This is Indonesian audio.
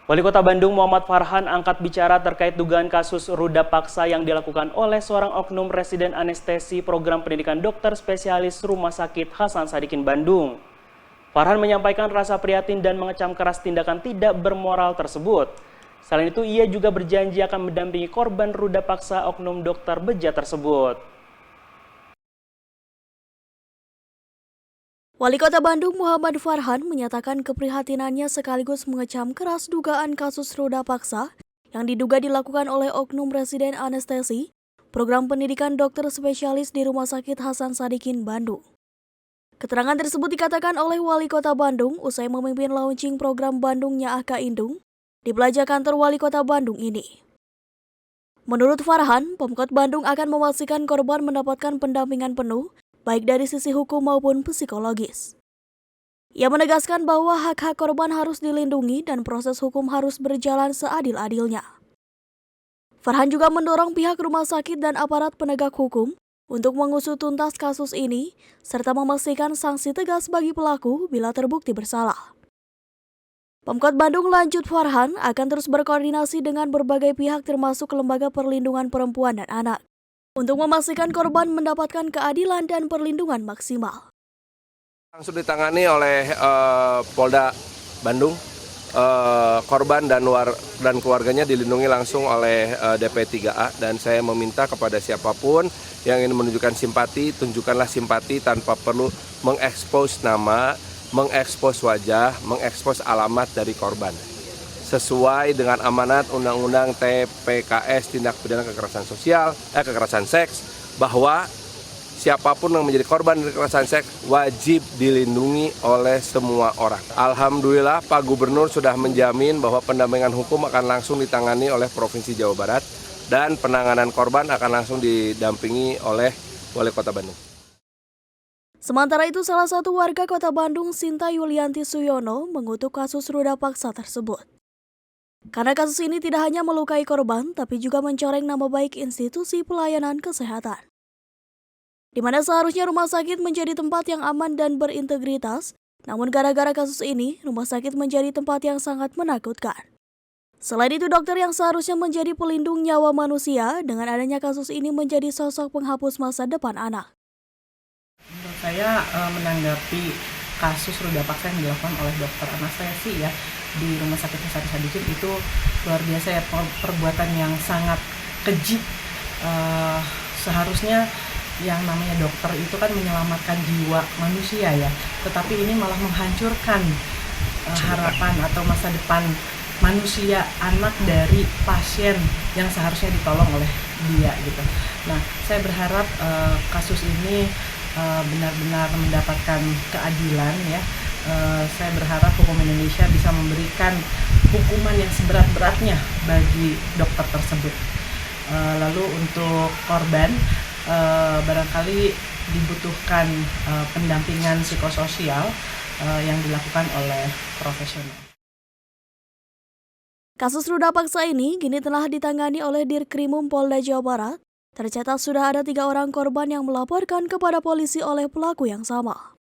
Wali Kota Bandung Muhammad Farhan angkat bicara terkait dugaan kasus ruda paksa yang dilakukan oleh seorang oknum residen anestesi program pendidikan dokter spesialis Rumah Sakit Hasan Sadikin Bandung. Farhan menyampaikan rasa prihatin dan mengecam keras tindakan tidak bermoral tersebut. Selain itu, ia juga berjanji akan mendampingi korban ruda paksa oknum dokter bejat tersebut. Wali Kota Bandung Muhammad Farhan menyatakan keprihatinannya sekaligus mengecam keras dugaan kasus ruda paksa yang diduga dilakukan oleh oknum residen anestesi program pendidikan dokter spesialis di Rumah Sakit Hasan Sadikin Bandung. Keterangan tersebut dikatakan oleh Wali Kota Bandung usai memimpin launching program Bandung Nyaaka Indung di Plaza Kantor Wali Kota Bandung ini. Menurut Farhan, Pemkot Bandung akan memastikan korban mendapatkan pendampingan penuh baik dari sisi hukum maupun psikologis. Ia menegaskan bahwa hak-hak korban harus dilindungi dan proses hukum harus berjalan seadil-adilnya. Farhan juga mendorong pihak rumah sakit dan aparat penegak hukum untuk mengusut tuntas kasus ini, serta memastikan sanksi tegas bagi pelaku bila terbukti bersalah. Pemkot Bandung lanjut Farhan akan terus berkoordinasi dengan berbagai pihak termasuk Lembaga Perlindungan Perempuan dan Anak untuk memastikan korban mendapatkan keadilan dan perlindungan maksimal. Langsung ditangani oleh Polda Bandung, korban dan keluarganya dilindungi langsung oleh DP3A, dan saya meminta kepada siapapun yang ingin menunjukkan simpati, tunjukkanlah simpati tanpa perlu mengekspos nama, mengekspos wajah, mengekspos alamat dari korban. Sesuai dengan amanat Undang-Undang TPKS Tindak Pidana Kekerasan Seks, bahwa siapapun yang menjadi korban kekerasan seks wajib dilindungi oleh semua orang. Alhamdulillah Pak Gubernur sudah menjamin bahwa pendampingan hukum akan langsung ditangani oleh Provinsi Jawa Barat dan penanganan korban akan langsung didampingi oleh Wali Kota Bandung. Sementara itu, salah satu warga Kota Bandung, Sinta Yulianti Suyono, mengutuk kasus ruda paksa tersebut. Karena kasus ini tidak hanya melukai korban, tapi juga mencoreng nama baik institusi pelayanan kesehatan. Di mana seharusnya rumah sakit menjadi tempat yang aman dan berintegritas, namun gara-gara kasus ini, rumah sakit menjadi tempat yang sangat menakutkan. Selain itu, dokter yang seharusnya menjadi pelindung nyawa manusia, dengan adanya kasus ini menjadi sosok penghapus masa depan anak. Menurut saya menanggapi kasus ruda paksa yang dilakukan oleh dokter anestesi ya di Rumah Sakit Hasan Sadikin itu luar biasa ya, perbuatan yang sangat keji. Seharusnya yang namanya dokter itu kan menyelamatkan jiwa manusia ya, tetapi ini malah menghancurkan harapan atau masa depan manusia, anak dari pasien yang seharusnya ditolong oleh dia gitu. Nah, saya berharap kasus ini benar-benar mendapatkan keadilan ya. Saya berharap hukum Indonesia bisa memberikan hukuman yang seberat-beratnya bagi dokter tersebut. Lalu untuk korban barangkali dibutuhkan pendampingan psikososial yang dilakukan oleh profesional. Kasus ruda paksa ini kini telah ditangani oleh Dirkrimum Polda Jawa Barat. Tercatat sudah ada 3 orang korban yang melaporkan kepada polisi oleh pelaku yang sama.